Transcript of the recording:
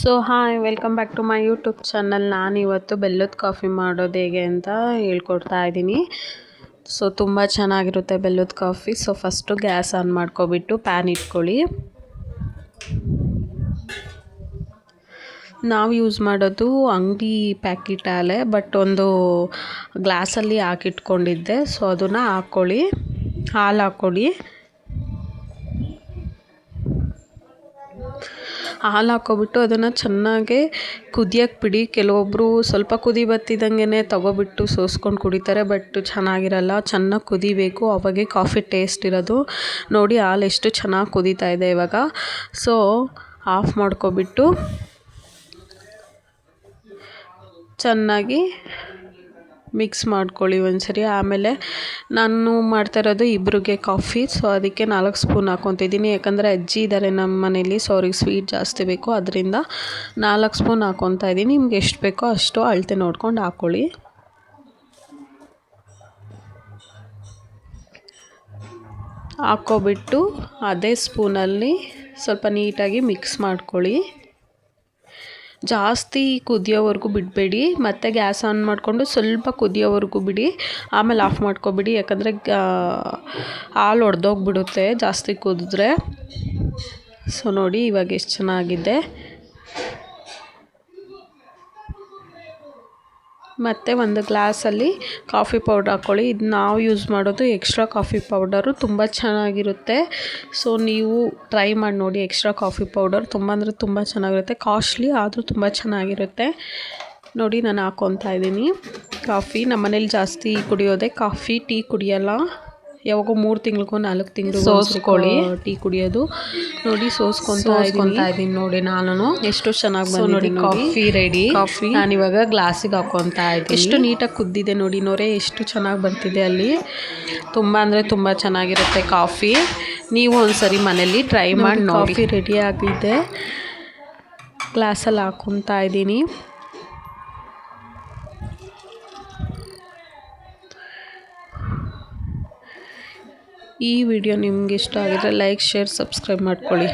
So hi welcome back to my YouTube channel. ನಾನಿವತ್ತು ಬೆಲ್ಲದ coffee ಮಾಡೋದು ಹೇಗೆ ಅಂತ ಹೇಳ್ಕೊಡ್ತಾ ಇದ್ದೀನಿ. ಸೊ ತುಂಬ ಚೆನ್ನಾಗಿರುತ್ತೆ ಬೆಲ್ಲದ coffee. So first gas on ಮಾಡ್ಕೊಬಿಟ್ಟು ಪ್ಯಾನ್ ಇಟ್ಕೊಳ್ಳಿ. ನಾವು ಯೂಸ್ ಮಾಡೋದು ಅಂಗಡಿ ಪ್ಯಾಕೆಟ್ ಹಾಲೆ, ಬಟ್ ಒಂದು ಗ್ಲಾಸಲ್ಲಿ ಹಾಕಿಟ್ಕೊಂಡಿದ್ದೆ. ಸೊ ಅದನ್ನು ಹಾಕ್ಕೊಳ್ಳಿ, ಹಾಲು ಹಾಕ್ಕೊಳ್ಳಿ. ಹಾಲು ಹಾಕ್ಕೊಬಿಟ್ಟು ಅದನ್ನು ಚೆನ್ನಾಗಿ ಕುದಿಯೋಕ್ಕೆ ಬಿಡಿ. ಕೆಲವೊಬ್ಬರು ಸ್ವಲ್ಪ ಕುದಿ ಬತ್ತಿದಂಗೆ ತಗೊಬಿಟ್ಟು ಸೋಸ್ಕೊಂಡು ಕುಡಿತಾರೆ, ಬಟ್ ಚೆನ್ನಾಗಿರಲ್ಲ. ಚೆನ್ನಾಗಿ ಕುದಿಬೇಕು, ಅವಾಗೆ ಕಾಫಿ ಟೇಸ್ಟ್ ಇರೋದು. ನೋಡಿ ಹಾಲು ಎಷ್ಟು ಚೆನ್ನಾಗಿ ಕುದೀತಾ ಇದೆ ಇವಾಗ. ಸೊ ಆಫ್ ಮಾಡ್ಕೊಬಿಟ್ಟು ಚೆನ್ನಾಗಿ ಮಿಕ್ಸ್ ಮಾಡ್ಕೊಳ್ಳಿ ಒಂದ್ಸರಿ. ಆಮೇಲೆ ನಾನು ಮಾಡ್ತಾ ಇರೋದು ಇಬ್ಬರಿಗೆ ಕಾಫಿ, ಸೊ ಅದಕ್ಕೆ 4 ಸ್ಪೂನ್ ಹಾಕ್ಕೊತಿದ್ದೀನಿ. ಯಾಕಂದರೆ ಅಜ್ಜಿ ಇದ್ದಾರೆ ನಮ್ಮ ಮನೇಲಿ, ಸೊ ಅವ್ರಿಗೆ ಸ್ವೀಟ್ ಜಾಸ್ತಿ ಬೇಕು, ಅದರಿಂದ 4 ಸ್ಪೂನ್ ಹಾಕ್ಕೊತಾ ಇದ್ದೀನಿ. ನಿಮ್ಗೆ ಎಷ್ಟು ಬೇಕೋ ಅಷ್ಟು ಅಳತೆ ನೋಡ್ಕೊಂಡು ಹಾಕ್ಕೊಳ್ಳಿ. ಹಾಕ್ಕೊಬಿಟ್ಟು ಅದೇ ಸ್ಪೂನಲ್ಲಿ ಸ್ವಲ್ಪ ನೀಟಾಗಿ ಮಿಕ್ಸ್ ಮಾಡ್ಕೊಳ್ಳಿ. ಜಾಸ್ತಿ ಕುದಿಯೋವರೆಗೂ ಬಿಡಬೇಡಿ, ಮತ್ತು ಗ್ಯಾಸ್ ಆನ್ ಮಾಡಿಕೊಂಡು ಸ್ವಲ್ಪ ಕುದಿಯೋವರೆಗೂ ಬಿಡಿ, ಆಮೇಲೆ ಆಫ್ ಮಾಡ್ಕೊಬಿಡಿ. ಯಾಕಂದರೆ ಹಾಲು ಒಡೆದೋಗ್ಬಿಡುತ್ತೆ ಜಾಸ್ತಿ ಕುದಿದ್ರೆ. ಸೊ ನೋಡಿ ಇವಾಗ ಎಷ್ಟು ಚೆನ್ನಾಗಿದೆ. ಮತ್ತು ಒಂದು ಗ್ಲಾಸಲ್ಲಿ ಕಾಫಿ ಪೌಡ್ರ್ ಹಾಕ್ಕೊಳ್ಳಿ. ಇದು ನಾವು ಯೂಸ್ ಮಾಡೋದು ಎಕ್ಸ್ಟ್ರಾ ಕಾಫಿ ಪೌಡರು, ತುಂಬ ಚೆನ್ನಾಗಿರುತ್ತೆ. ಸೊ ನೀವು ಟ್ರೈ ಮಾಡಿ ನೋಡಿ. ಎಕ್ಸ್ಟ್ರಾ ಕಾಫಿ ಪೌಡರ್ ತುಂಬ ಅಂದರೆ ತುಂಬ ಚೆನ್ನಾಗಿರುತ್ತೆ. ಕಾಸ್ಟ್ಲಿ ಆದರೂ ತುಂಬ ಚೆನ್ನಾಗಿರುತ್ತೆ. ನೋಡಿ ನಾನು ಹಾಕ್ಕೊತಾ ಇದ್ದೀನಿ ಕಾಫಿ. ನಮ್ಮ ಮನೇಲಿ ಜಾಸ್ತಿ ಕುಡಿಯೋದೇ ಕಾಫಿ, ಟೀ ಕುಡಿಯೋಲ್ಲ. ಯಾವಾಗೋ 3 ತಿಂಗಳಿಗೋ 4 ತಿಂಗಳು ಸೋಸ್ಕೊಳ್ಳಿ ಟೀ ಕುಡಿಯೋದು. ನೋಡಿ ಸೋಸ್ಕೊತಾ ಇದ್ದೀನಿ ನೋಡಿ. ನಾನು ಎಷ್ಟು ಚೆನ್ನಾಗಿ ಬಂದಿದೆ ನೋಡಿ. Coffee ready. ಕಾಫಿ ನಾನಿವಾಗ ಗ್ಲಾಸಿಗೆ ಹಾಕ್ಕೊತಾ ಇದ್ದೀನಿ. ಎಷ್ಟು ನೀಟಾಗಿ ಕುದ್ದಿದೆ ನೋಡಿ. ನೊರೆ ಎಷ್ಟು ಚೆನ್ನಾಗಿ ಬರ್ತಿದೆ ಅಲ್ಲಿ. ತುಂಬ ಅಂದರೆ ತುಂಬ ಚೆನ್ನಾಗಿರುತ್ತೆ ಕಾಫಿ. ನೀವು ಒಂದ್ಸರಿ ಮನೇಲಿ ಟ್ರೈ ಮಾಡಿ ನೋಡಿ. ಕಾಫಿ ರೆಡಿ ಆಗಿದೆ. ಗ್ಲಾಸಲ್ಲಿ ಹಾಕ್ಕೊತಾ ಇದ್ದೀನಿ. ಈ ವಿಡಿಯೋ ನಿಮ್ಗೆ ಇಷ್ಟ ಆಗಿದ್ರೆ ಲೈಕ್, ಶೇರ್, ಸಬ್ಸ್ಕ್ರೈಬ್ ಮಾಡ್ಕೊಳ್ಳಿ.